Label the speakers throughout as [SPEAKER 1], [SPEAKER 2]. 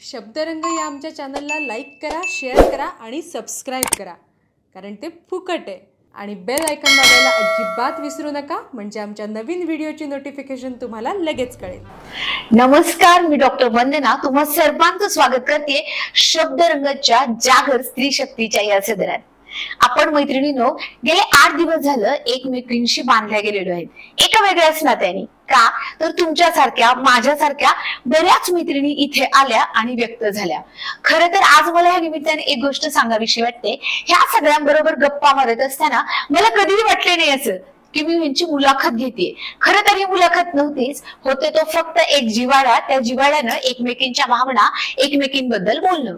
[SPEAKER 1] शब्दरंग या आमच्या चॅनलला लाईक करा, शेअर करा आणि सबस्क्राईब करा, कारण ते फुकट आहे. आणि बेल आयकॉन दाबायला अजिबात विसरू नका, म्हणजे आमच्या नवीन व्हिडिओची नोटिफिकेशन तुम्हाला लगेच कळेल.
[SPEAKER 2] नमस्कार, मी डॉक्टर वंदना तुम्हा सर्वांचं स्वागत करते शब्दरंगाच्या जागर स्त्री शक्तीच्या या सदरात. आपण मैत्रिणींनो गेले 8 दिवस झालं एकमेकींशी बांधल्या गेलेलो आहेत, एका वेगळ्याच नात्याने. का तर तुमच्यासारख्या माझ्यासारख्या बऱ्याच मैत्रिणी इथे आल्या आणि व्यक्त झाल्या. खरं तर आज मला या निमित्ताने एक गोष्ट सांगावीशी वाटते. ह्या सगळ्यांबरोबर गप्पा मारत असताना मला कधीही वाटले नाही असं की मी यांची मुलाखत घेते. खरं तर ही मुलाखत नव्हतीच, होते तो फक्त एक जिव्हाळा. त्या जिव्हाळ्यानं एकमेकींच्या भावना, एकमेकींबद्दल बोलणं.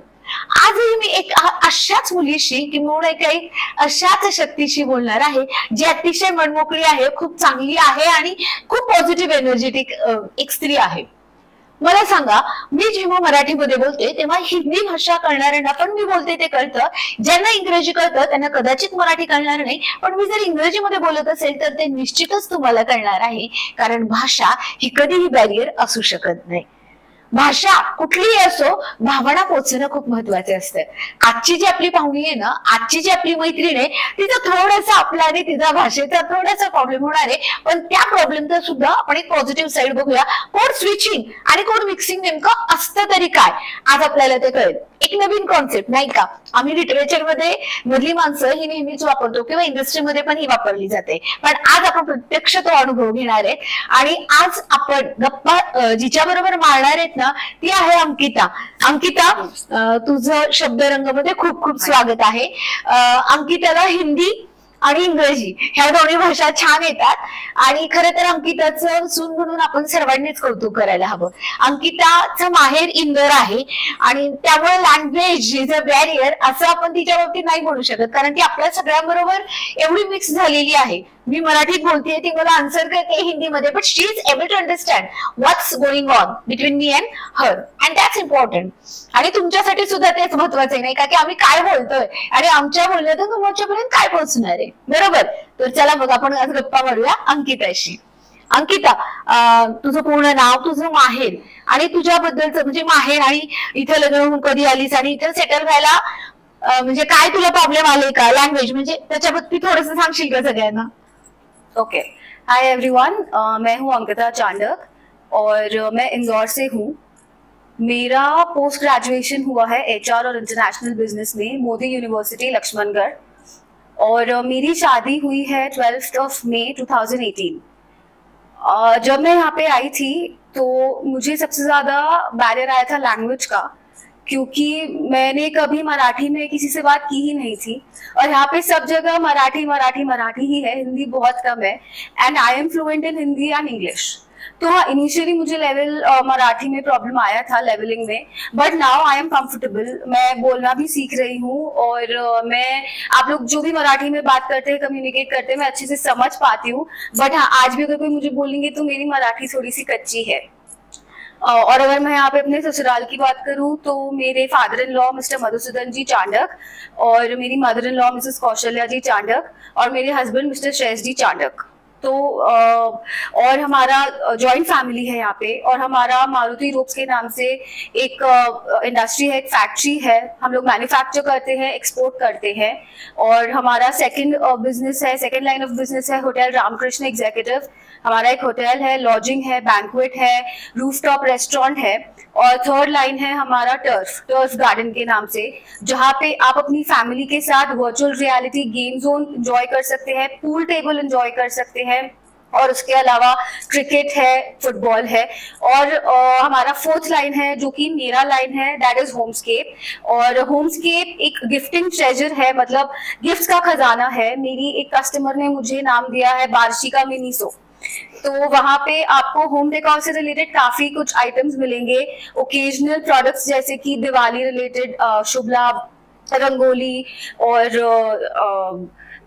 [SPEAKER 2] आजही मी एक अशाच मुलीशी किंवा काही अशाच शक्तीशी बोलणार आहे, जी अतिशय मनमोकळी आहे, खूप चांगली आहे आणि खूप पॉझिटिव्ह एनर्जेटिक एक स्त्री आहे. मला सांगा, मी जेव्हा मराठीमध्ये बोलते तेव्हा हिंदी भाषा कळणाऱ्यांना पण मी बोलते ते कळतं. ज्यांना इंग्रजी कळतं त्यांना कदाचित मराठी कळणार नाही, पण मी जर इंग्रजीमध्ये बोलत असेल तर ते निश्चितच तुम्हाला कळणार आहे, कारण भाषा ही कधीही बॅरियर असू शकत नाही. भाषा कुठलीही असो, भावना पोचणं खूप महत्वाचे असतं. आजची जी आपली पाहुणी आहे ना, आजची जी आपली मैत्रीण आहे, तिचं थोडंसं आपला आणि तिचा भाषेचा थोडासा प्रॉब्लेम होणार आहे, पण त्या प्रॉब्लेमचा सुद्धा आपण एक पॉझिटिव्ह साईड बघूया. कोड स्विचिंग आणि कोड मिक्सिंग नेमकं असतं तरी काय, आज आपल्याला ते कळेल. एक नवीन कॉन्सेप्ट नाही का. आम्ही लिटरेचर मध्ये मधली माणसं ही नेहमीच वापरतो किंवा इंडस्ट्रीमध्ये पण ही वापरली जाते, पण आज आपण प्रत्यक्ष तो अनुभव घेणार आहे. आणि आज आपण गप्पा जिच्या बरोबर मारणार आहेत ना, ती आहे अंकिता. अंकिता, तुझं शब्दरंग मध्ये खूप खूप स्वागत आहे. अंकिताला हिंदी आणि इंग्रजी ह्या दोन्ही भाषा छान येतात आणि खरं तर अंकिताचं सून म्हणून आपण सर्वांनीच कौतुक करायला हवं. अंकिताचं माहेर इंदोर आहे आणि त्यामुळे लँग्वेज इज अ बॅरियर असं आपण तिच्या बाबतीत नाही बोलू शकत, कारण ती आपल्या सगळ्यांबरोबर एवढी मिक्स झालेली आहे. मी मराठीत बोलतेय, ती मला आन्सर करते हिंदीमध्ये, but she is able to understand what's going on between me and her, and that's important. आणि तुमच्यासाठी सुद्धा तेच महत्वाचं नाही का, की आम्ही काय बोलतोय आणि आमच्या बोलण्यातून तुमच्यापर्यंत काय पोहोचणार आहे, बरोबर. तर चला मग आपण आज गप्पा मारूया अंकिताशी. अंकिता, तुझं पूर्ण नाव, तुझं माहेर आणि तुझ्याबद्दलचं म्हणजे माहेर आणि इथं लग्न होऊन कधी आलीस आणि इथं सेटल व्हायला म्हणजे काय तुला प्रॉब्लेम आले का, लँग्वेज म्हणजे त्याच्याबद्दल थोडस सांगशील का सगळ्यांना.
[SPEAKER 3] ओके, हाय एवरीवन, मैं हूँ अंकिता चांडक और मैं इंदौर से हूँ. मेरा पोस्ट ग्रेजुएशन हुआ है एचआर और इंटरनेशनल बिजनेस में मोदी यूनिवर्सिटी लक्ष्मणगढ़, और मेरी शादी हुई है 12 मई 2018. जब मैं यहाँ पे आई थी तो मुझे सबसे ज्यादा बैरियर आया था लैंग्वेज का, क्योंकि मैंने कभी मराठी में किसी से बात की ही नहीं थी और यहाँ पे सब जगह मराठी मराठी मराठी ही है, हिंदी बहुत कम है. And I am fluent in Hindi and English. तो हाँ, इनिशियली मुझे लेवल मराठी में प्रॉब्लम आया था लेवलिंग में, but now I am comfortable. मैं बोलना भी सीख रही हूँ और मैं आप लोग जो भी मराठी में बात करते हैं, कम्युनिकेट करते हैं, मैं अच्छे से समझ पाती हूँ. बट हाँ, आज भी अगर कोई मुझे बोलेंगे तो मेरी मराठी थोड़ी सी कच्ची है. और अगर मैं यहाँ पे अपने ससुराल की बात करूँ तो मेरे father in law mister Madhusudan ji Chandak और मेरी mother in law missus Kaushalya ji Chandak और मेरे हस्बैंड मिस्टर श्रेयस जी चांडक. तो और हमारा जॉइंट फैमिली है यहाँ पे, और हमारा मारुति रोप्स के नाम से एक इंडस्ट्री है, एक फैक्ट्री है. हम लोग मैन्युफैक्चर करते हैं, एक्सपोर्ट करते हैं. और हमारा सेकंड बिजनेस है, सेकंड लाइन ऑफ बिजनेस है होटल रामकृष्ण एग्जीक्यूटिव. हमारा एक होटल है, लॉजिंग है, बैंक्वेट है, रूफटॉप रेस्टोरेंट है. और थर्ड लाइन है हमारा टर्फ गार्डन के नाम से, जहाँ पे आप अपनी फैमिली के साथ virtual reality game zone enjoy कर सकते हैं, पूल टेबल एंजॉय कर सकते हैं, और उसके अलावा क्रिकेट है, फुटबॉल है. और हमारा फोर्थ लाइन है जो कि मेरा लाइन है, दैट इज होमस्केप. और होमस्केप एक गिफ्टिंग ट्रेजर है, मतलब गिफ्ट्स का खजाना है. मेरी एक कस्टमर ने मुझे नाम दिया है बार्शिका मिनीसो. तो वहां पे आपको होम डेकोर से रिलेटेड काफी कुछ आइटम्स मिलेंगे. ओकेजनल प्रोडक्ट्स जैसे कि दिवाली रिलेटेड शुभ लाभ, रंगोली और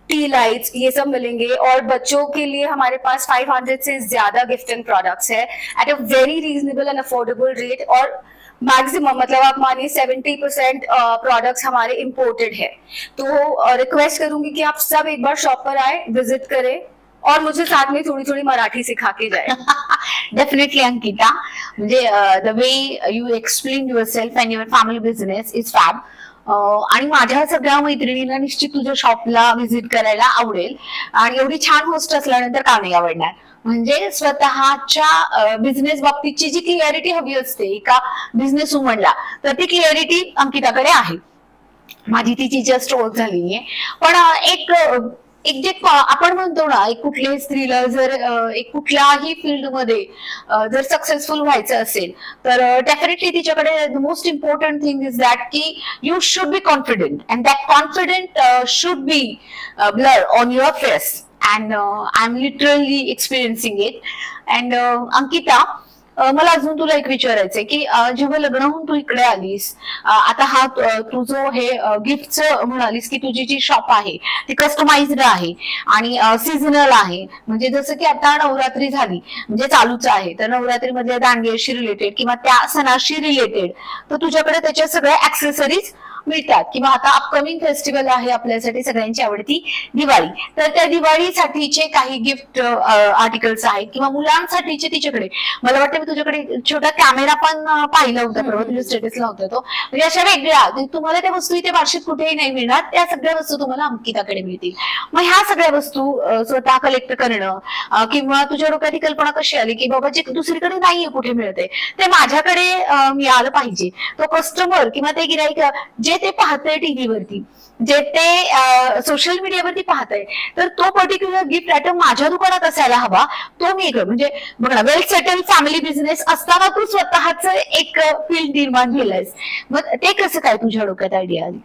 [SPEAKER 3] टी लाइट्स, ये सब मिलेंगे. और बच्चों के लिए हमारे पास 500 से ज्यादा गिफ्टिंग प्रोडक्ट्स है at a very reasonable and affordable rate. और मैक्सिमम मतलब आप मानिए 70% प्रोडक्ट्स हमारे इम्पोर्टेड है. तो रिक्वेस्ट करूंगी कि आप सब एक बार शॉप पर आए, विजिट करें और मुझे साथ में थोड़ी थोड़ी मराठी सिखा के जाए।
[SPEAKER 2] डेफिनेटली अंकिता, म्हणजे the way you explain yourself and your family business is fab. आणि माझ्या सगळ्या मैत्रिणींना निश्चित तुझ्या शॉपला व्हिजिट करायला आवडेल. आणि एवढी छान होस्ट असल्यानंतर का नाही आवडणार. म्हणजे स्वतःच्या बिझनेस बाबतीतची जी क्लिअरिटी हवी असते एका बिझनेस वुमनला, तर ती क्लिअरिटी अंकिताकडे आहे. माझी तिची जस्ट ओळख झाली आहे. पण एक जे आपण म्हणतो ना, एक कुठल्याही स्त्रीला जर एक कुठल्याही फील्डमध्ये जर सक्सेसफुल व्हायचं असेल तर डेफिनेटली तिच्याकडे the most important thing is that की you should be confident and that confident should be blur on your face. And I am literally experiencing it. And Ankita, मला अजून तुला एक विचारायचंय की जेव्हा लग्न होऊन तू इकडे आलीस, आता हा तू जो हे गिफ्टचं म्हणालीस की तुझी जी शॉप आहे ती कस्टमाइज्ड आहे आणि सीझनल आहे. म्हणजे जसं की आता नवरात्री झाली म्हणजे चालूच आहे, तर नवरात्रीमधल्या दांडियाशी रिलेटेड किंवा त्या सणाशी रिलेटेड तर तुझ्याकडे त्याच्या सगळ्या ऍक्सेसरीज मिळतात. किंवा आता अपकमिंग फेस्टिवल आहे आपल्यासाठी सगळ्यांची आवडती दिवाळी, तर त्या दिवाळीसाठीचे काही गिफ्ट आर्टिकल्स आहेत किंवा मुलांसाठीचे तिच्याकडे. मला वाटतं मी तुझ्याकडे छोटा कॅमेरा पण पाहिला होता परवा, तुझ्या स्टेटसला होता तो. म्हणजे अशा वेगळ्या तुम्हाला त्या वस्तू इथे बार्शीत कुठेही नाही मिळणार, त्या सगळ्या वस्तू तुम्हाला अंकिताकडे मिळतील. मग ह्या सगळ्या वस्तू स्वतः कलेक्ट करणं किंवा तुझ्या डोक्यात ही कल्पना कशी आली की बाबा जे दुसरीकडे नाहीये कुठे मिळते ते माझ्याकडे मिळालं पाहिजे. तो कस्टमर किंवा ते गिराईक जे ते पाहतंय टीव्हीवरती, जे ते सोशल मीडियावरती पाहतंय, तर तो पर्टिक्युलर गिफ्ट आयटम माझ्या दुकानात असायला हवा. तो मी म्हणजे बघ ना, वेल सेटल फॅमिली बिझनेस असताना तू स्वतःच एक फील्ड निर्माण केलंयस. मग ते कसं काय तुझ्या डोक्यात आयडिया आली?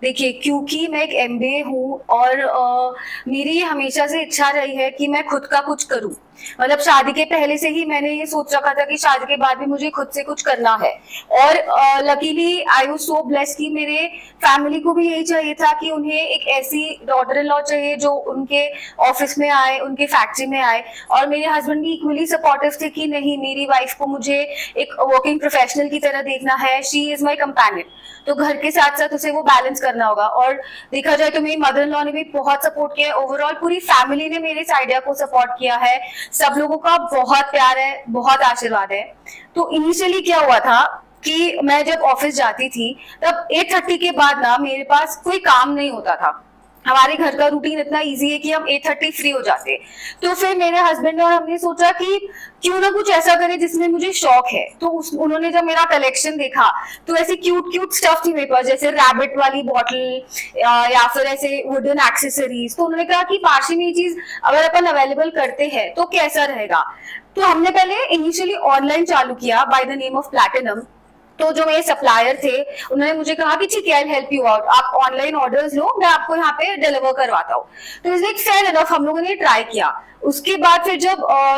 [SPEAKER 3] देखिए, क्योंकि मैं एक MBA हूँ और मेरी हमेशा से इच्छा रही है कि मैं खुद का कुछ करूँ. मतलब शादी के पहले से ही मैंने ये सोच रखा था कि शादी के बाद भी मुझे खुद से कुछ करना है. और luckily I was so blessed कि मेरे फैमिली को भी यही चाहिए था कि उन्हें एक ऐसी डॉटर इन लॉ चाहिए जो उनके ऑफिस में आए, उनके फैक्ट्री में आए. और मेरे हस्बैंड भी इक्वली सपोर्टिव थे कि नहीं, मेरी वाइफ को मुझे एक वर्किंग प्रोफेशनल की तरह देखना है, शी इज माई कंपेनियन. तो घर के साथ साथ उसे वो बैलेंस करना होगा. और देखा जाए तो मेरी मदर इन लॉ ने भी बहुत सपोर्ट किया है. ओवरऑल पूरी फैमिली ने मेरे इस आइडिया को सपोर्ट किया है. सब लोगों का बहुत प्यार है, बहुत आशीर्वाद है. तो इनिशियली क्या हुआ था कि मैं जब ऑफिस जाती थी तब 8:30 के बाद ना मेरे पास कोई काम नहीं होता था. हमारे घर का रूटीन इतना इजी है कि हम 8:30 फ्री हो जाते. तो फिर मेरे हस्बैंड और हमने सोचा कि क्यों ना कुछ ऐसा करें जिसमें मुझे शौक है. तो उन्होंने जब मेरा कलेक्शन देखा तो ऐसे क्यूट क्यूट स्टफ थी मेरे पास, जैसे रैबिट वाली बॉटल या फिर ऐसे वुडन एक्सेसरीज. तो उन्होंने कहा कि बार्शी में ये चीज अगर अपन अवेलेबल करते हैं तो कैसा रहेगा. तो हमने पहले इनिशियली ऑनलाइन चालू किया by the name of platinum. तो जो मेरे सप्लायर थे उन्होंने मुझे कहा कि ठीक है, आई हेल्प यू आउट, आप ऑनलाइन ऑर्डर्स लो, मैं आपको यहाँ पे डिलीवर करवाता हूँ. तो इट्स लाइक फेयर इनफ, हम लोगों ने ट्राई किया. उसके बाद फिर जब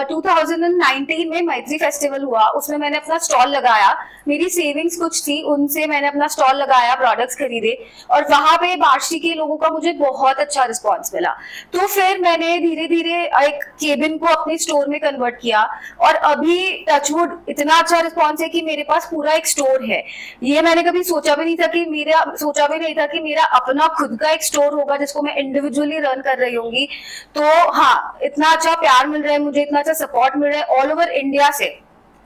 [SPEAKER 3] 2019 में मैत्री फेस्टिवल हुआ, उसमें मैंने अपना स्टॉल लगाया. मेरी सेविंग्स कुछ थी, उनसे मैंने अपना स्टॉल लगाया, प्रोडक्ट्स खरीदे और वहां पे बार्शी के लोगों का मुझे बहुत अच्छा रिस्पॉन्स मिला. तो फिर मैंने धीरे धीरे एक केबिन को अपने स्टोर में कन्वर्ट किया और अभी टचवुड इतना अच्छा रिस्पॉन्स है कि मेरे पास पूरा एक स्टोर है. ये मैंने कभी सोचा भी नहीं था कि मेरा अपना खुद का एक स्टोर होगा जिसको मैं इंडिविजुअली रन कर रही होंगी. तो हाँ, इतना अच्छा प्यार मिल रहा है मुझे, इतना अच्छा सपोर्ट मिल रहा है ऑल ओवर इंडिया से,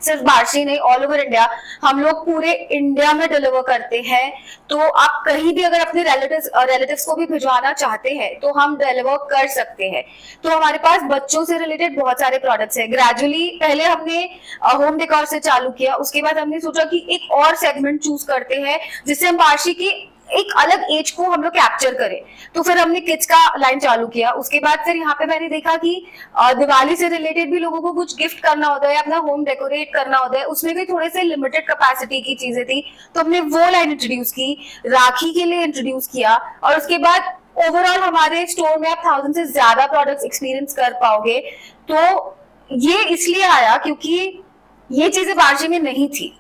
[SPEAKER 3] सिर्फ बार्शी नहीं, ऑल ओवर इंडिया. हम लोग पूरे इंडिया में डिलीवर करते हैं. तो आप कहीं भी अगर अपने रिलेटिव्स को भी भिजवाना चाहते हैं तो हम डिलीवर कर सकते हैं. तो हमारे पास बच्चों से रिलेटेड बहुत सारे प्रोडक्ट्स हैं. ग्रेजुअली पहले हमने होम डेकोर से चालू किया, उसके बाद हमने सोचा कि एक और सेगमेंट चूज करते हैं जिससे हम बार्शी की एक अलग एज को हम लोग कैप्चर करें. तो फिर हमने किड्स का लाइन चालू किया. उसके बाद फिर यहाँ पे मैंने देखा कि दिवाली से रिलेटेड भी लोगों को कुछ गिफ्ट करना होता है, अपना होम डेकोरेट करना होता है, उसमें भी थोड़े से लिमिटेड कैपेसिटी की चीजें थी. तो हमने वो लाइन इंट्रोड्यूस की, राखी के लिए इंट्रोड्यूस किया. और उसके बाद ओवरऑल हमारे स्टोर में आप 1000 से ज्यादा प्रोडक्ट्स एक्सपीरियंस कर पाओगे. तो ये इसलिए आया क्योंकि ये चीजें बार्शी में नहीं थी.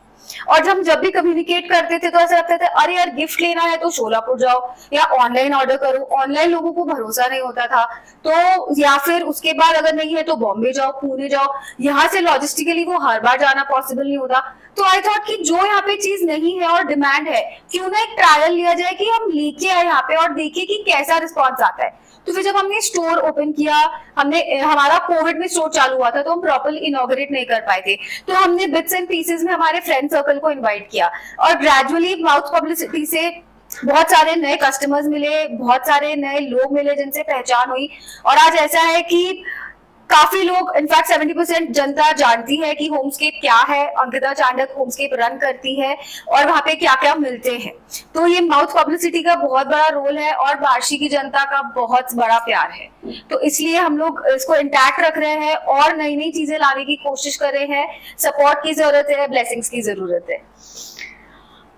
[SPEAKER 3] और जब भी कम्युनिकेट करते थे तो ऐसा लगता था अरे यार गिफ्ट लेना है तो शोलापुर जाओ या ऑनलाइन ऑर्डर करो. ऑनलाइन लोगों को भरोसा नहीं होता था. तो या फिर उसके बाद अगर नहीं है तो बॉम्बे जाओ, पुणे जाओ. यहाँ से लॉजिस्टिकली वो हर बार जाना पॉसिबल नहीं होता. तो आई थॉट कि जो यहाँ पे चीज नहीं है और डिमांड है, क्यों ना एक ट्रायल लिया जाए कि हम लेके आए यहाँ पे और देखिए कि कैसा रिस्पॉन्स आता है। तो फिर जब हमने स्टोर ओपन किया, हमारा कोविड में स्टोर चालू हुआ था तो हम प्रॉपरली इनॉग्रेट नहीं कर पाए थे, तो हमने बिट्स एंड पीसेस में हमारे फ्रेंड सर्कल को इनवाइट किया और ग्रेजुअली माउथ पब्लिसिटी से बहुत सारे नए कस्टमर्स मिले, बहुत सारे नए लोग मिले जिनसे पहचान हुई। और आज ऐसा है कि काफी लोग, इनफैक्ट 70% जनता जानती है कि होमस्केप क्या है, अंकिता चांडक होमस्केप रन करती है और वहां पे क्या क्या मिलते हैं। तो ये माउथ पब्लिसिटी का बहुत बड़ा रोल है और बार्शी की जनता का बहुत बड़ा प्यार है, तो इसलिए हम लोग इसको इंटैक्ट रख रहे हैं और नई नई चीजें लाने की कोशिश कर रहे हैं। सपोर्ट की जरूरत है, ब्लेसिंग्स की जरूरत है।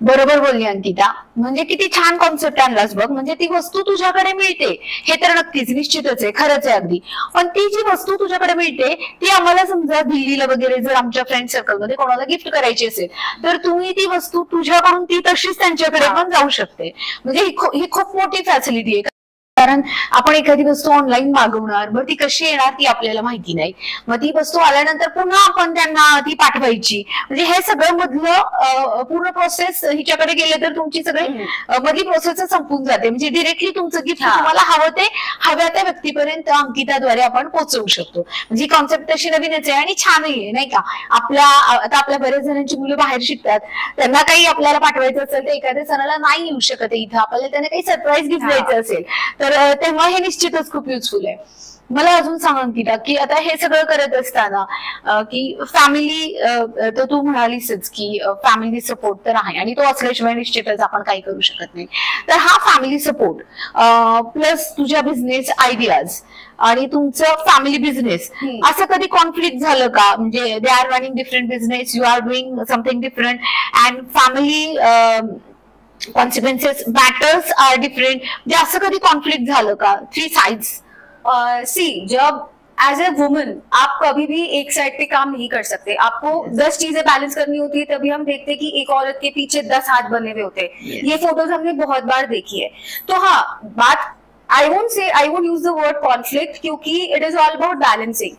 [SPEAKER 2] बरोबर बोलली अंकिता, म्हणजे किती छान कॉन्सेप्ट आणलास बघ. म्हणजे ती वस्तू तुझ्याकडे मिळते हे तर नक्कीच निश्चितच आहे, खरंच आहे अगदी. पण ती जी वस्तू तुझ्याकडे मिळते ती आम्हाला समजा दिल्लीला वगैरे जर आमच्या फ्रेंड सर्कलमध्ये कोणाला गिफ्ट करायची असेल तर तुम्ही ती वस्तू तुझ्याकडून ती तशीच त्यांच्याकडे पण जाऊ शकते. म्हणजे ही खूप मोठी फॅसिलिटी आहे. कारण आपण एखादी वस्तू ऑनलाईन मागवणार, मग ती कशी येणार ती आपल्याला माहिती नाही, मग ती वस्तू आल्यानंतर पुन्हा आपण त्यांना ती पाठवायची. म्हणजे हे सगळं मधलं पूर्ण प्रोसेस हिच्याकडे गेले तर तुमची सगळी मधली प्रोसेस संपून जाते. म्हणजे डिरेक्टली तुमचं गिफ्ट तुम्हाला हवं ते हव्या त्या व्यक्तीपर्यंत अंकिताद्वारे आपण पोहोचवू शकतो. म्हणजे कॉन्सेप्ट तशी नवीनच आहे आणि छानही आहे नाही का. आता आपल्या बऱ्याच जणांची मुलं बाहेर शिकतात, त्यांना काही आपल्याला पाठवायचं असेल तर एखाद्या सणाला नाही येऊ शकत इथं, आपल्याला त्यांना काही सरप्राईज गिफ्ट द्यायचं असेल तर तेव्हा हे निश्चितच खूप युजफुल आहे. मला अजून सांग अंकिता की आता हे सगळं करत असताना की फॅमिली, तर तू म्हणालीसच की फॅमिली सपोर्ट तर आहे आणि तो असल्याशिवाय निश्चितच आपण काही करू शकत नाही. तर हा फॅमिली सपोर्ट प्लस तुझ्या बिझनेस आयडियाज आणि तुमचं फॅमिली बिझनेस असं कधी कॉन्फ्लिक्ट झालं का? म्हणजे they are running different business, you are doing something different and family consequences matters are different. म्हणजे असं कधी कॉन्फ्लिक्ट झालं का? 3 sides.
[SPEAKER 3] सी, जब एज ए वुमन आप कभी भी एक साइड पे काम नहीं कर सकते, आपको 10 चीजें बैलेंस करनी होती है, तभी हम देखते हैं कि एक औरत के पीछे 10 हाथ बने हुए होते हैं. ये फोटोज हमने बहुत बार देखी है. तो हाँ, बात I won't use the word conflict क्योंकि it is all about balancing.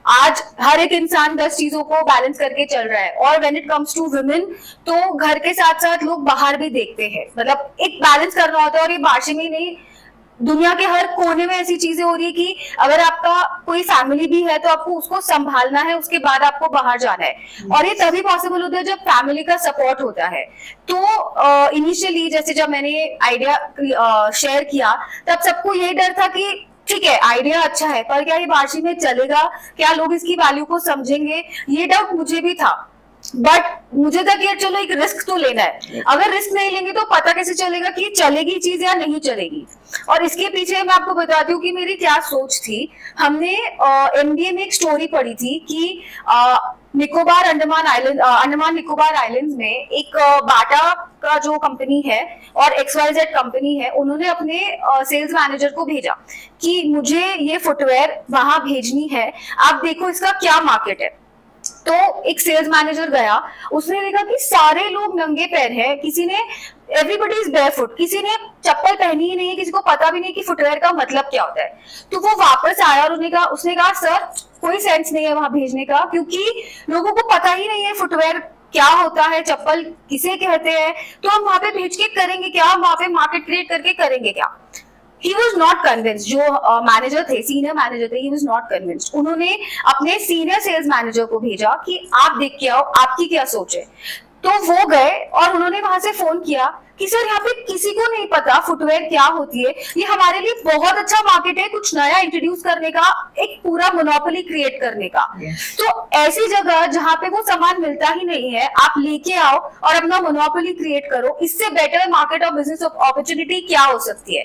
[SPEAKER 3] आज हर एक इंसान 10 चीजों को बैलेंस करके चल रहा है और when it comes to women तो घर के साथ साथ लोग बाहर भी देखते हैं, मतलब एक बैलेंस करना होता है. और ये बार्शी में नहीं, दुनिया के हर कोने में ऐसी चीजें हो रही है कि अगर आपका कोई फैमिली भी है तो आपको उसको संभालना है, उसके बाद आपको बाहर जाना है. और ये तभी पॉसिबल होता है जब फैमिली का सपोर्ट होता है. तो इनिशियली जैसे जब मैंने आइडिया शेयर किया तब सबको यही डर था कि ठीक है आइडिया अच्छा है पर क्या ये बार्शी में चलेगा, क्या लोग इसकी वैल्यू को समझेंगे, ये डाउट मुझे भी था. बट मुझे था कि चलो एक रिस्क तो लेना है, अगर रिस्क नहीं लेंगे तो पता कैसे चलेगा कि चलेगी चीज या नहीं चलेगी. और इसके पीछे मैं आपको बताती हूँ कि मेरी क्या सोच थी. हमने MBA में एक स्टोरी पढ़ी थी कि अंडमान निकोबार आइलैंड्स में एक बाटा का जो कंपनी है और XYZ कंपनी है, उन्होंने अपने सेल्स मैनेजर को भेजा कि मुझे ये फुटवेयर वहां भेजनी है, आप देखो इसका क्या मार्केट है. तो एक सेल्स मैनेजर गया, उसने देखा कि सारे लोग नंगे पैर हैं, किसी ने एवरीबडी इज बेयरफुट, किसी ने चप्पल पहनी ही नहीं है, किसी को पता भी नहीं कि फुटवेयर का मतलब क्या होता है. तो वो वापस आया और उसने कहा सर कोई सेंस नहीं है वहां भेजने का क्योंकि लोगों को पता ही नहीं है फुटवेयर क्या होता है, चप्पल किसे कहते हैं, तो हम वहां पे भेज के करेंगे क्या, हम वहां पे मार्केट क्रिएट करके करेंगे क्या. He was not convinced. जो मैनेजर थे, सीनियर मैनेजर थे, he was not convinced. उन्होंने अपने सीनियर सेल्स मैनेजर को भेजा कि आप देख के आओ, आपकी क्या सोच है. तो वो गए और उन्होंने वहां से फोन किया कि सर यहाँ पे किसी को नहीं पता फुटवेयर क्या होती है, ये हमारे लिए बहुत अच्छा मार्केट है कुछ नया इंट्रोड्यूस करने का, एक पूरा मोनोपोली क्रिएट करने का. तो ऐसी जगह जहाँ पे वो सामान मिलता ही नहीं है, आप लेके आओ और अपना मोनोपोली क्रिएट करो, इससे बेटर मार्केट और बिजनेस अपॉर्चुनिटी क्या हो सकती है.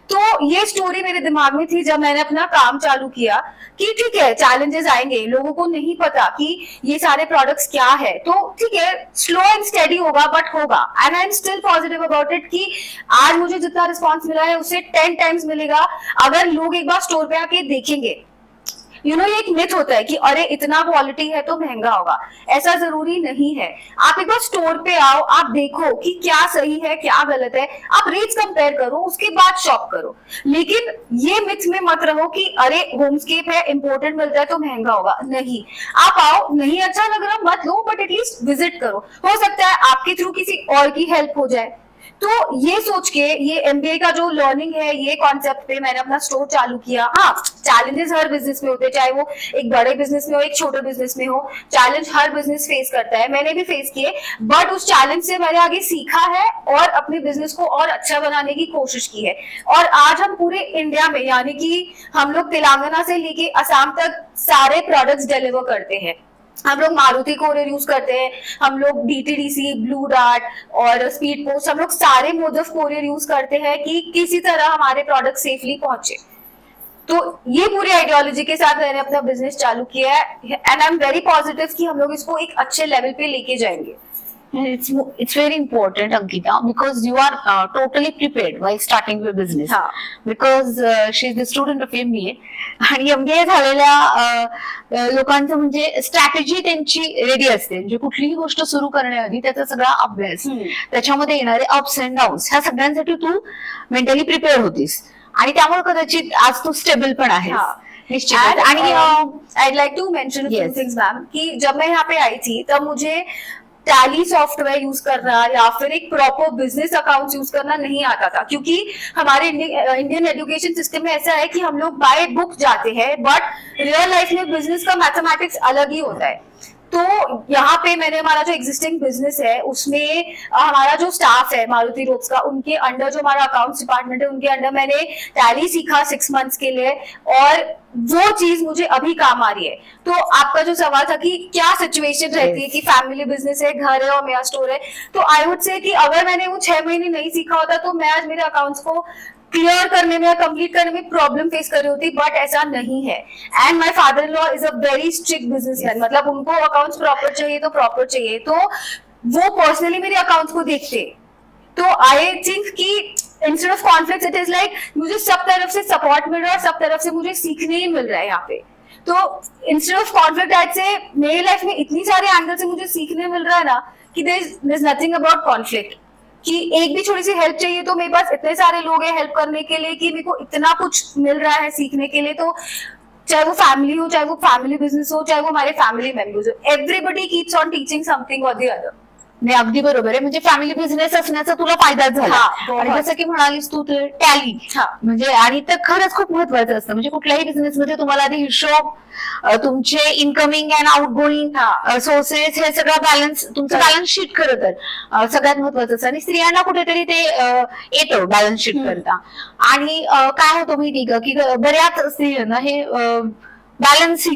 [SPEAKER 3] तो ये स्टोरी मेरे दिमाग में थी जब मैंने अपना काम चालू किया कि ठीक है चैलेंजेस आएंगे, लोगों को नहीं पता कि ये सारे प्रोडक्ट्स क्या है, तो ठीक है स्लो एंड स्टेडी होगा बट होगा. And I am still positive about it कि आज मुझे जितना रिस्पॉन्स मिला है उससे 10 टाइम्स मिलेगा अगर लोग एक बार स्टोर पे आके देखेंगे. ये एक मिथ होता है कि अरे इतना क्वालिटी है तो महंगा होगा, ऐसा जरूरी नहीं है। आप एक बार स्टोर पे आओ, आप देखो कि क्या सही है क्या गलत है, आप रेट्स कंपेयर करो, उसके बाद शॉप करो। लेकिन ये मिथ में मत रहो कि अरे होमस्केप है, इंपोर्टेड मिलता है तो महंगा होगा। नहीं, आप आओ, नहीं अच्छा लग रहा मत लो, बट एटलीस्ट विजिट करो, हो सकता है आपके थ्रू किसी और की हेल्प हो जाए। तो ये सोच के ये एमबीए का जो लर्निंग है, ये कॉन्सेप्ट पे मैंने अपना स्टोर चालू किया। हाँ, चैलेंजेस हर बिजनेस में होते हैं, चाहे वो एक बड़े बिजनेस में हो एक छोटे बिजनेस में हो, चैलेंज हर बिजनेस फेस करता है, मैंने भी फेस किए। बट उस चैलेंज से मैंने आगे सीखा है और अपने बिजनेस को और अच्छा बनाने की कोशिश की है। और आज हम पूरे इंडिया में, यानी कि हम लोग तेलंगाना से लेके असम तक सारे प्रोडक्ट्स डिलीवर करते हैं। हम लोग मारुति कोरियर यूज करते हैं, हम लोग डीटीडीसी, ब्लू डार्ट और स्पीड पोस्ट, हम लोग सारे मोड ऑफ कोरियर यूज करते हैं कि किसी तरह हमारे प्रोडक्ट सेफली पहुंचे। तो ये पूरी आइडियोलॉजी के साथ मैंने अपना बिजनेस चालू किया है, and I am very positive कि हम लोग इसको एक अच्छे लेवल पे लेके जाएंगे।
[SPEAKER 2] It's very important, Ankita, because you are totally prepared while starting your business.
[SPEAKER 3] हाँ.
[SPEAKER 2] Because she is the student of MBA आणि MBA झालेल्या लोकांचं म्हणजे स्ट्रॅटेजी त्यांची रेडी असते, म्हणजे कुठलीही गोष्ट सुरू करण्याआधी त्याचा सगळा अभ्यास, त्याच्यामध्ये येणारे अप्स अँड डाऊन्स, ह्या सगळ्यांसाठी तू मेंटली प्रिपेअर होतीस आणि त्यामुळे कदाचित आज तू स्टेबल पण आहेस.
[SPEAKER 3] निश्चित. आणि I'd like to mention a few things, ma'am, कि जब मैं यहाँ पे आई थी तब मुझे टैली सॉफ्टवेयर यूज करना या फिर एक प्रॉपर बिजनेस अकाउंट यूज करना नहीं आता था, क्योंकि हमारे इंडियन एजुकेशन सिस्टम में ऐसा है कि हम लोग बाय बुक जाते हैं, बट रियल लाइफ में बिजनेस का मैथमेटिक्स अलग ही होता है। तो यहाँ पे मैंने हमारा जो एग्जिस्टिंग बिजनेस है उसमें हमारा जो स्टाफ है मारुति रोड्स का, उनके अंडर जो हमारा अकाउंट्स डिपार्टमेंट है उनके अंडर मैंने टैली सीखा 6 मंथ्स के लिए, और वो चीज मुझे अभी काम आ रही है। तो आपका जो सवाल था कि क्या सिचुएशन रहती है कि फैमिली बिजनेस है, घर है और मेरा स्टोर है, तो आई वुड से कि अगर मैंने वो 6 महीने नहीं सीखा होता तो मैं आज मेरे अकाउंट्स को क्लियर करने में या कंप्लीट करने में प्रॉब्लम फेस कर रही होती, बट ऐसा नहीं है। And my father in law is a very strict businessman, मतलब उनको अकाउंट्स प्रॉपर चाहिए तो प्रॉपर चाहिए, तो वो पर्सनली मेरे अकाउंट्स को देखते। तो आई थिंक कि instead of conflict it is like मुझे सब तरफ से सपोर्ट मिल रहा है, सब तरफ से मुझे सीखने ही मिल रहा है यहाँ पे। तो इंस्टेड ऑफ कॉन्फ्लिक्ट आज से मेरी लाइफ में इतनी सारे एंगल से मुझे सीखने मिल रहा है ना कि there is nothing about conflict, कि एक भी छोटी सी हेल्प चाहिए तो मेरे पास इतने सारे लोग हैं हेल्प करने के लिए कि मेरे को इतना कुछ मिल रहा है सीखने के लिए। तो चाहे वो फैमिली हो, चाहे वो फैमिली बिजनेस हो, चाहे वो हमारे फैमिली मेंबर्स हो, everybody keeps on teaching something और द अदर।
[SPEAKER 2] नाही, अगदी बरोबर आहे. म्हणजे फॅमिली बिझनेस असण्याचा तुला फायदाच झाला. आणि जसं की म्हणालीस तू टॅली, म्हणजे आणि ते खरंच खूप महत्वाचं असतं. म्हणजे कुठल्याही बिझनेसमध्ये तुम्हाला आधी हिशोब, तुमचे इनकमिंग अँड आउटगोईंग सोर्सेस, हे सगळं बॅलन्स, तुमचं बॅलन्स शीट खरं तर सगळ्यात महत्वाचं असतं. आणि स्त्रियांना कुठेतरी ते येतं बॅलन्स शीट करता. आणि काय होतं माहिती का की बऱ्याच स्त्रियांना हे बॅलन्स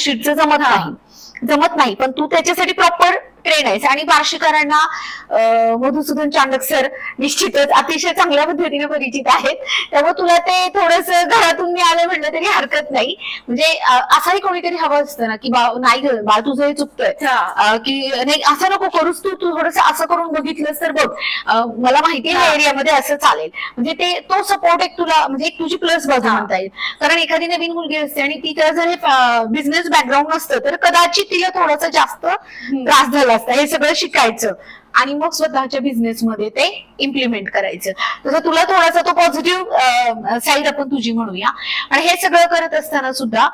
[SPEAKER 2] शीटचं जमत नाही, पण तू त्याच्यासाठी प्रॉपर ट्रेन आहेस. आणि वार्षिकांना मधुसूदन चांडक सर निश्चितच अतिशय चांगल्या पद्धतीने परिचित आहेत, त्यामुळे तुला ते थोडस घरातून मी आलं म्हटलं तरी हरकत नाही. म्हणजे असंही कोणीतरी हवं असतं ना की नाही बाळ तुझं हे चुकतंय, की नाही असं नको करूस, तू थोडस असं करून बघितलंस तर बघ, मला माहिती आहे एरियामध्ये असं चालेल. म्हणजे ते तो सपोर्ट एक तुला, म्हणजे एक तुझी प्लस बाजू म्हणता येईल. कारण एखादी नवीन मुलगी असते आणि तिला जर हे बिझनेस बॅकग्राऊंड नसतं तर कदाचित तिला थोडासा जास्त त्रास झाला असतं हे सगळं शिकायचं आणि मग स्वतःच्या बिझनेस मध्ये ते इम्प्लिमेंट करायचं. तसं तुला थोडासा तो पॉझिटिव्ह साईड आपण तुझी म्हणूया. आणि हे सगळं करत असताना सुद्धा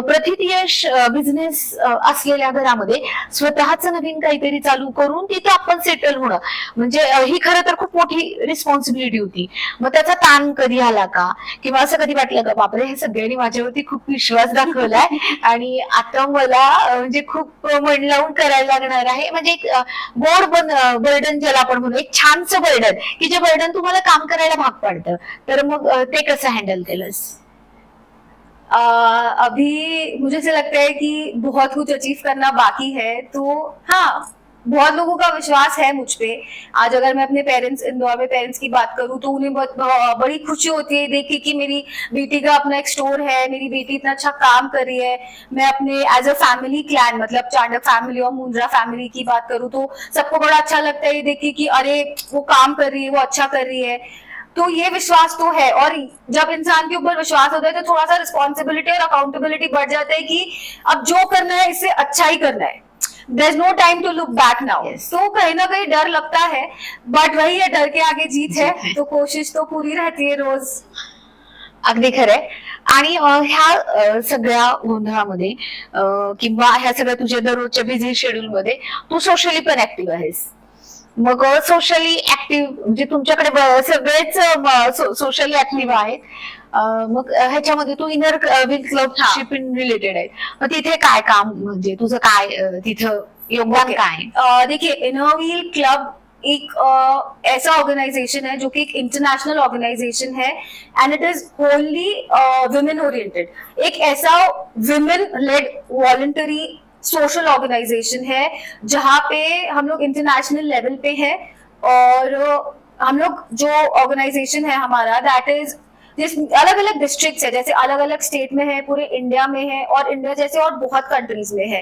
[SPEAKER 2] प्रतियश बिझनेस असलेल्या घरामध्ये स्वतःच नवीन काहीतरी चालू करून तिथे आपण सेटल होणं, म्हणजे ही खरं तर खूप मोठी रिस्पॉन्सिबिलिटी होती. मग त्याचा ताण कधी आला का, किंवा असं कधी वाटलं का बापरे हे सगळ्यांनी माझ्यावरती खूप विश्वास दाखवलाय आणि आता मला म्हणजे खूप मन लावून करायला लागणार आहे, म्हणजे एक गोड बर्डन ज्याला आपण म्हणू, एक छानसं बर्डन की जे बर्डन तुम्हाला काम करायला भाग पाडतं, तर मग ते कसं हँडल केलंस?
[SPEAKER 3] अभी मुझे ऐसा लगता है कि बहुत कुछ अचीव करना बाकी है, तो हाँ बहुत लोगों का विश्वास है मुझ पे। आज अगर मैं अपने पेरेंट्स, इंदौर में पेरेंट्स की बात करूं तो उन्हें बड़ी खुशी होती है देख के कि मेरी बेटी का अपना एक स्टोर है, मेरी बेटी इतना अच्छा काम कर रही है। मैं अपने एज अ फैमिली क्लैन, मतलब चांडक फैमिली और मुंद्रा फैमिली की बात करूं तो सबको बड़ा अच्छा लगता है ये देख के कि अरे वो काम कर रही है, वो अच्छा कर रही है। तो ये विश्वास तो है, और जब इंसान के ऊपर विश्वास होता है तो थोड़ा सा रिस्पॉन्सिबिलिटी और अकाउंटेबिलिटी बढ़ जाता है कि अब जो करना है इससे अच्छा ही करना है. There's no time to look back now. तो कहीं ना कहीं डर लगता है, बट वही है, डर के आगे जीत है. तो कोशिश तो पूरी रहती है रोज.
[SPEAKER 2] अगदी खरंय. आणि ह्या सगळ्या गोंधळामध्ये किंवा ह्या सगळ्या तुझ्या दररोजच्या बिझी शेड्यूल मध्ये तू सोशली पण ऍक्टिव्ह आहेस. मग सोशली ऍक्टिव्ह म्हणजे तुमच्याकडे सगळेच सोशली ऍक्टिव्ह आहेत. मग ह्याच्यामध्ये तू इनर व्हील क्लबशी पण रिलेटेड आहे. मग तिथे काय काम, म्हणजे तुझं काय तिथं योगदान काय?
[SPEAKER 3] देखिए, इनर व्हील क्लब एक ऐसा ऑर्गेनाइजेशन है जो कि एक इंटरनेशनल ऑर्गेनाइजेशन है, and it is only women oriented. एक ऐसा women led voluntary social organisation है जहाँ पे हम लोग इंटरनेशनल लेवल पे है, और हम लोग जो ऑर्गेनाइजेशन है हमारा, दैट इज अलग अलग डिस्ट्रिक्ट्स है, जैसे अलग अलग स्टेट में है, पूरे इंडिया में है, और इंडिया जैसे और बहुत कंट्रीज में है.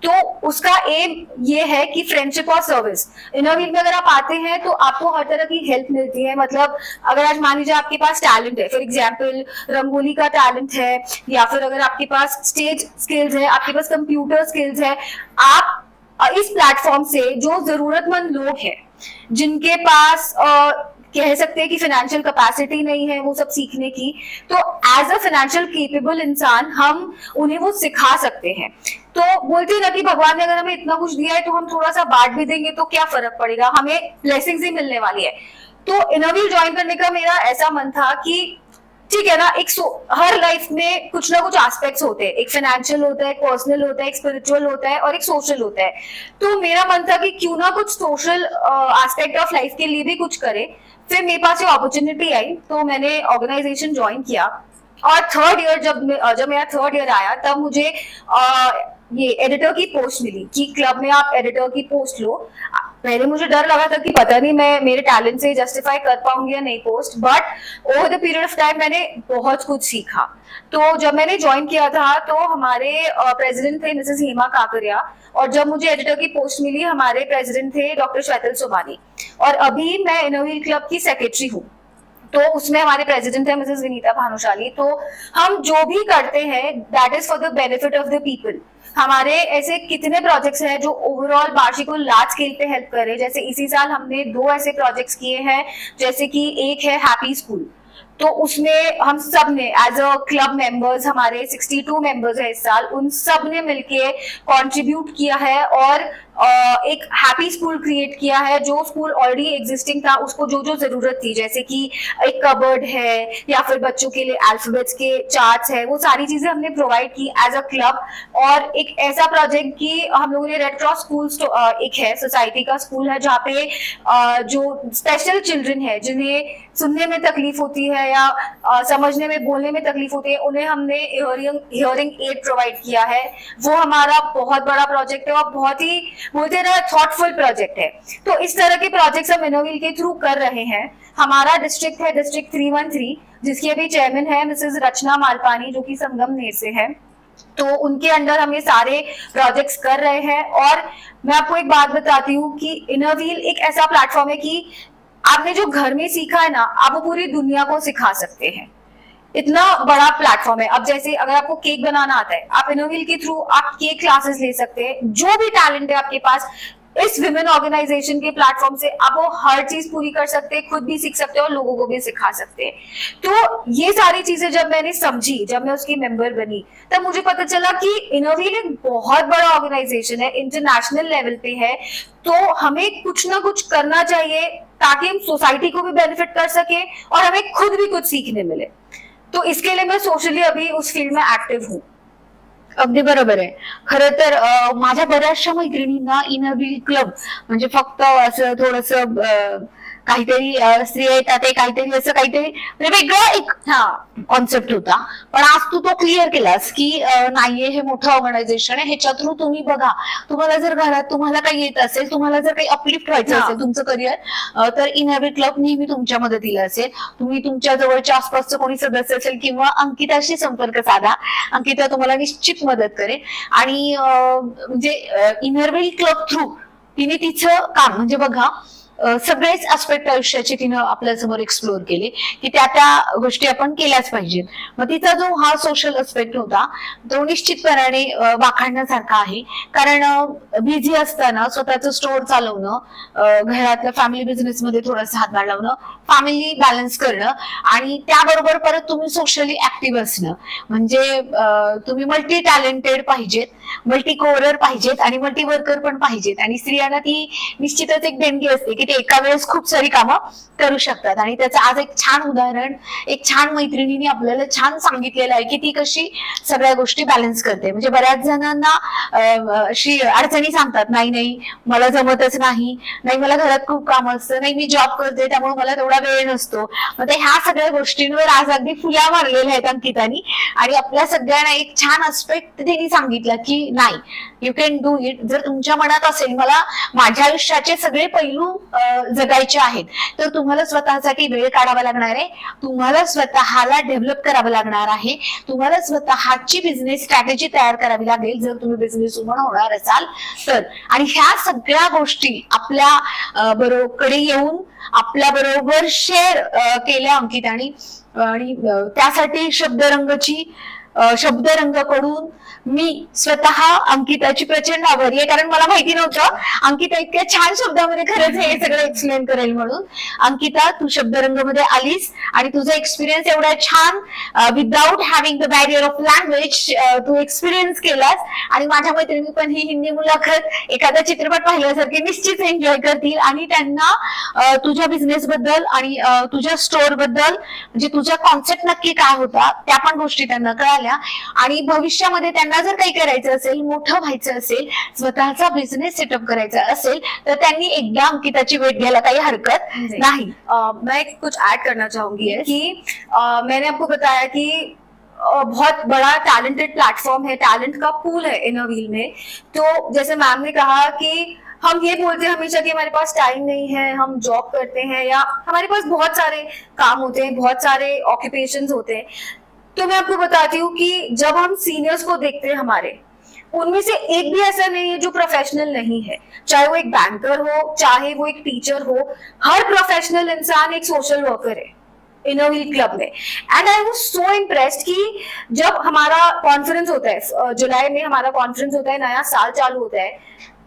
[SPEAKER 3] तो उसका एम ये है कि फ्रेंडशिप और सर्विस. इनर व्हील में अगर आप आते हैं तो आपको हर तरह की हेल्प मिलती है. मतलब अगर आज मान लीजिए आपके पास टैलेंट है, फॉर एग्जाम्पल रंगोली का टैलेंट है, या फिर अगर आपके पास स्टेज स्किल्स है, आपके पास कंप्यूटर स्किल्स है, आप इस प्लेटफॉर्म से जो जरूरतमंद लोग हैं, जिनके पास कह सकते हैं कि फाइनेंशियल कैपेसिटी नहीं है वो सब सीखने की, तो एज अ फाइनेंशियल केपेबल इंसान हम उन्हें वो सिखा सकते हैं. तो बोलते हैं ना कि भगवान ने अगर हमें इतना कुछ दिया है तो हम थोड़ा सा बांट भी देंगे तो क्या फर्क पड़ेगा, हमें ब्लेसिंग्स ही मिलने वाली है. तो इनर व्हील ज्वाइन करने का मेरा ऐसा मन था कि ठीक है ना, एक हर लाइफ में कुछ ना कुछ एस्पेक्ट्स होते हैं. एक फाइनेंशियल होता है, एक पर्सनल होता है, एक स्पिरिचुअल होता है, और एक सोशल होता है. तो मेरा मन था कि क्यों ना कुछ सोशल एस्पेक्ट ऑफ लाइफ के लिए भी कुछ करे. फिर मेरे पास ये अपॉर्चुनिटी आई तो मैंने ऑर्गेनाइजेशन ज्वाइन किया. और थर्ड ईयर जब मेरा थर्ड ईयर आया तब मुझे ये एडिटर की पोस्ट मिली कि क्लब में आप एडिटर की पोस्ट लो. पहले मुझे डर लगा था कि पता नहीं मैं मेरे टैलेंट से जस्टिफाई कर पाऊंगी या नहीं post, but over the period of time मैंने बहुत कुछ सीखा. तो जब मैंने ज्वाइन किया था तो हमारे प्रेसिडेंट थे मिसेस हेमा काकरिया, और जब मुझे एडिटर की पोस्ट मिली हमारे प्रेसिडेंट थे डॉक्टर श्वेतल सोमानी, और अभी मैं इनर व्हील क्लब की सेक्रेटरी हूँ. तो उसमें हमारे प्रेसिडेंट है मिसेस विनीता भानुशाली. तो हम जो भी करते हैं that is for the benefit of the people. हमारे ऐसे कितने प्रोजेक्ट्स हैं जो ओवरऑल बार्शी को लार्ज स्केल पे हेल्प करे. जैसे इसी साल हमने 2 ऐसे प्रोजेक्ट्स किए हैं, जैसे कि एक है हैप्पी स्कूल. तो उसमें हम सब ने एज अ क्लब मेंबर्स, हमारे 62 मेंबर्स है इस साल, उन सब ने मिलके कंट्रीब्यूट किया है और एक हैप्पी स्कूल क्रिएट किया है. जो स्कूल ऑलरेडी एग्जिस्टिंग था उसको जो जो जरूरत थी, जैसे कि एक कबर्ड है या फिर बच्चों के लिए अल्फाबेट्स के चार्ट्स है, वो सारी चीजें हमने प्रोवाइड की एज अ क्लब. और एक ऐसा प्रोजेक्ट कि हम लोगों ने रेड क्रॉस स्कूल एक है सोसाइटी का स्कूल है जहाँ पे जो स्पेशल चिल्ड्रन है जिन्हें सुनने में तकलीफ होती है या समझने में, बोलने में तकलीफ होती है, उन्हें हमने हियरिंग एड प्रोवाइड किया है. वो हमारा बहुत बड़ा प्रोजेक्ट है और बहुत ही बोलते ना थॉटफुल प्रोजेक्ट है. तो इस तरह के प्रोजेक्ट्स हम इनर व्हील के थ्रू कर रहे हैं. हमारा डिस्ट्रिक्ट है डिस्ट्रिक्ट 313, जिसकी अभी चेयरमैन है मिसेस रचना मालपानी, जो कि संगमनेर से है. तो उनके अंडर हम ये सारे प्रोजेक्ट्स कर रहे हैं. और मैं आपको एक बात बताती हूँ कि इनर व्हील एक ऐसा प्लेटफॉर्म है कि आपने जो घर में सीखा है ना, आप वो पूरी दुनिया को सिखा सकते हैं. इतना बड़ा प्लेटफॉर्म है. अब जैसे अगर आपको केक बनाना आता है, आप इनर व्हील के थ्रू आप केक क्लासेस ले सकते हैं. जो भी टैलेंट है आपके पास, इस विमेन ऑर्गेनाइजेशन के प्लेटफॉर्म से आप वो हर चीज पूरी कर सकते हैं, खुद भी सीख सकते हैं और लोगों को भी सिखा सकते हैं. तो ये सारी चीजें जब मैंने समझी, जब मैं उसकी मेंबर बनी, तब मुझे पता चला कि इनर व्हील एक बहुत बड़ा ऑर्गेनाइजेशन है, इंटरनेशनल लेवल पे है. तो हमें कुछ ना कुछ करना चाहिए ताकि हम सोसाइटी को भी बेनिफिट कर सके और हमें खुद भी कुछ सीखने मिले. तो इसके लिए मैं सोशली अभी उस फील्ड में ऍक्टिव्ह हूँ.
[SPEAKER 2] अगदी बरोबर आहे. खरं तर माझ्या बऱ्याचशा मैत्रिणींना इनर व्हील क्लब म्हणजे फक्त असं थोडंसं काहीतरी स्त्रिया येतात ते काहीतरी असं काहीतरी वेगळा एक कॉन्सेप्ट होता. पण आज तू तो क्लिअर केलास की नाहीये, हे मोठं ऑर्गनायझेशन आहे, ह्याच्या थ्रू तुम्ही बघा, तुम्हाला जर घरात तुम्हाला काही येत असेल, तुम्हाला जर काही अपलिफ्ट व्हायचं असेल तुमचं करिअर, तर इनर व्हील क्लब नेहमी तुमच्या मदतीला असेल. तुम्ही तुमच्या जवळच्या आसपासचं कोणी सदस्य असेल किंवा अंकिताशी संपर्क साधा, अंकिता तुम्हाला निश्चित मदत करेल. आणि म्हणजे इनर व्हील क्लब थ्रू तिने तिचं काम म्हणजे बघा सगळेच आस्पेक्ट आयुष्याचे तिनं आपल्या समोर एक्सप्लोर केले की त्या गोष्टी आपण केल्याच पाहिजेत. मग तिचा जो हा सोशल आस्पेक्ट होता तो निश्चितपणाने वाखाणण्यासारखा आहे. कारण बिझी असताना स्वतःचं स्टोअर चालवणं, घरातल्या फॅमिली बिझनेस मध्ये थोडासा हातभार लावणं, फॅमिली बॅलन्स करणं आणि त्याबरोबर परत तुम्ही सोशली ऍक्टिव्ह असणं, म्हणजे तुम्ही मल्टी टॅलेंटेड पाहिजेत, मल्टी कोअरर पाहिजेत आणि मल्टी वर्कर पण पाहिजेत. आणि स्त्रियांना ती निश्चितच एक देणगी असते की ते एका वेळेस खूप सारी कामं करू शकतात. आणि त्याचं आज एक छान उदाहरण एक छान मैत्रिणीने आपल्याला छान सांगितलेलं आहे की ती कशी सगळ्या गोष्टी बॅलन्स करते. म्हणजे बऱ्याच जणांना अशी अडचणी सांगतात, नाही मला जमतच नाही, मला घरात खूप काम असतं, नाही मी जॉब करते त्यामुळे मला तेवढा वेळ नसतो. मग ह्या सगळ्या गोष्टींवर आज अगदी फुल्या मारलेल्या आहेत अंकितानी आणि आपल्या सगळ्यांना एक छान आस्पेक्ट त्यांनी सांगितलं की नाही, यू कॅन डू इट. जर तुमच्या मनात असेल मला माझ्या आयुष्याचे सगळे पैलू जगायचे आहेत तर तुम्हाला स्वतःसाठी वेळ काढावा लागणार आहे, तुम्हाला स्वतःला डेव्हलप करावं लागणार आहे, तुम्हाला स्वतःची बिझनेस स्ट्रॅटेजी तयार करावी लागेल जर तुम्ही बिझनेस वुमन होणार असाल तर. आणि ह्या सगळ्या गोष्टी आपल्या बरोबर येऊन आपल्या बरोबर शेअर केल्या अंकितानी. आणि त्यासाठी शब्दरंगकडून मी स्वतः अंकिताची प्रचंड आभारी आहे. कारण मला माहिती नव्हतं अंकिता इतक्या छान शब्दामध्ये खरंच हे सगळं एक्सप्लेन करेल म्हणून. अंकिता, तू शब्दरंगमध्ये आलीस आणि तुझा एक्सपिरियन्स एवढा छान without having the barrier of language तू एक्सपिरियन्स केलास. आणि माझ्या मैत्रिणी पण ही हिंदी मुलाखत एखादा चित्रपट पाहिल्यासारखी निश्चित एन्जॉय करतील आणि त्यांना तुझ्या बिझनेस बद्दल आणि तुझ्या स्टोअर बद्दल म्हणजे तुझा कॉन्सेप्ट नक्की काय होता त्या पण गोष्टी त्यांना कळाल्या. आणि भविष्यामध्ये त्यांना जर काही करायचं असेल, मोठं व्हायचं असेल, स्वतःचा बिझनेस सेटअप करायचा असेल तर त्यांनी एकदा अंकिताची भेट घ्यायला काही हरकत नाही.
[SPEAKER 3] मैं कुछ ऐड करना चाहूंगी कि मैंने आपको बताया कि बहुत बड़ा टैलेंटेड प्लेटफॉर्म है, टैलेंट का पूल है इनर व्हील में. तो जैसे मैम ने कहा कि हम ये बोलते हैं हमेशा कि हमारे पास टाइम नहीं है, हम जॉब करते हैं या हमारे पास बहुत सारे काम होते हैं, बहुत सारे ऑक्यूपेशंस होते हैं. तो मैं आपको बताती हूँ कि जब हम सीनियर्स को देखते हैं हमारे, उनमें से एक भी ऐसा नहीं है जो प्रोफेशनल नहीं है. चाहे वो एक बैंकर हो, चाहे वो एक टीचर हो, हर प्रोफेशनल इंसान एक सोशल वर्कर है इनर व्हील क्लब में. And I was so impressed कि जब हमारा कॉन्फ्रेंस होता है, जुलाई में हमारा कॉन्फ्रेंस होता है, नया साल चालू होता है,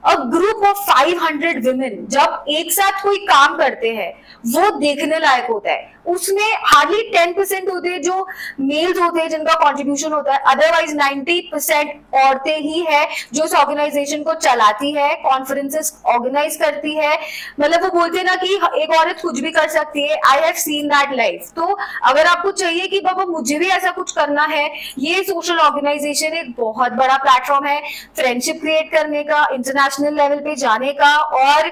[SPEAKER 3] अ ग्रुप ऑफ 500 विमेन जब एक साथ कोई काम करते हैं वो देखने लायक होता है. उसमें हार्डली 10% होते हैं जो मेल्स होते हैं जिनका कंट्रीब्यूशन होता है, अदरवाइज 90% औरतें ही है जो इस ऑर्गेनाइजेशन को चलाती है, कॉन्फ्रेंसेस ऑर्गेनाइज करती है. मतलब वो बोलते हैं ना कि एक औरत कुछ भी कर सकती है. I have seen that life. तो अगर आपको चाहिए कि बाबा मुझे भी ऐसा कुछ करना है, ये सोशल ऑर्गेनाइजेशन एक बहुत बड़ा प्लेटफॉर्म है फ्रेंडशिप क्रिएट करने का, इंटरनेशनल लेवल पे जाने का और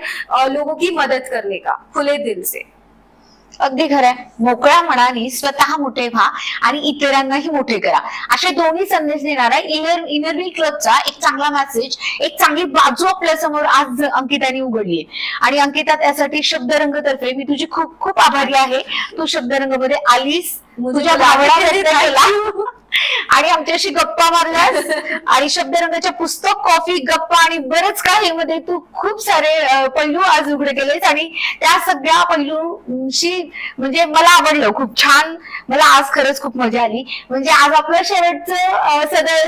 [SPEAKER 3] लोगों की मदद करने का खुले दिल से.
[SPEAKER 2] अगदी खरंय. मोकळ्या मनाने स्वतः मोठे व्हा आणि इतरांनाही मोठे करा, असे दोन्ही संदेश देणारा इनर व्हील क्लबचा एक चांगला मेसेज, एक चांगली बाजू आपल्या समोर आज अंकिताने उघडली. आणि अंकिता त्यासाठी शब्दरंगतर्फे मी तुझी खूप खूप आभारी आहे. तू शब्दरंगमध्ये आलीस, तुझ्या भावना आणि आमच्याशी गप्पा मारल्यास आणि शब्दरंगाच्या पुस्तक, कॉफी, गप्पा आणि बरंच काही मध्ये तू खूप सारे पैलू आज उघडे केलेस. आणि त्या सगळ्या पैलूंशी म्हणजे मला आवडलं, खूप छान. मला आज खरंच खूप मजा आली. म्हणजे आज आपलं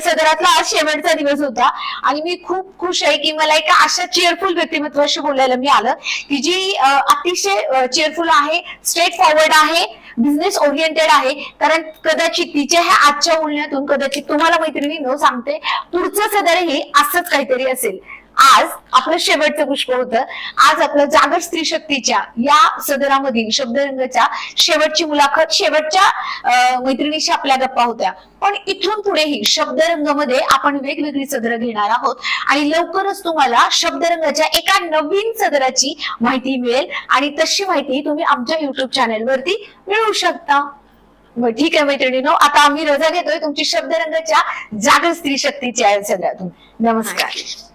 [SPEAKER 2] सदरातला आज शेवटचा दिवस होता आणि मी खूप खुश आहे की मला एका अशा चेअरफुल व्यक्तिमत्वाशी बोलायला मिळालं की जी अतिशय चेअरफुल आहे, स्ट्रेट फॉरवर्ड आहे, बिझनेस ओरिएंटेड आहे. कारण कदाचित तिच्या ह्या आजच्या बोलण्यातून कदाचित तुम्हाला मैत्रिणी न सांगते पुढचं सदर हे असंच काहीतरी असेल. आज आपलं शेवटचं पुष्प होतं. आज आपलं जागर स्त्री शक्तीच्या या सदरामधील शब्दरंगाच्या शेवटची मुलाखत, शेवटच्या मैत्रिणीशी आपल्या गप्पा होत्या. पण इथून पुढेही शब्दरंगामध्ये आपण वेगवेगळी सदरं घेणार आहोत आणि लवकरच तुम्हाला शब्दरंगाच्या एका नवीन सदराची माहिती मिळेल आणि तशी माहिती तुम्ही आमच्या युट्यूब चॅनलवरती मिळवू शकता. ठीक आहे मैत्रिणींनो, आता आम्ही रजा घेतोय तुमची शब्दरंगाच्या जागर स्त्री शक्तीच्या सदरातून. नमस्कार.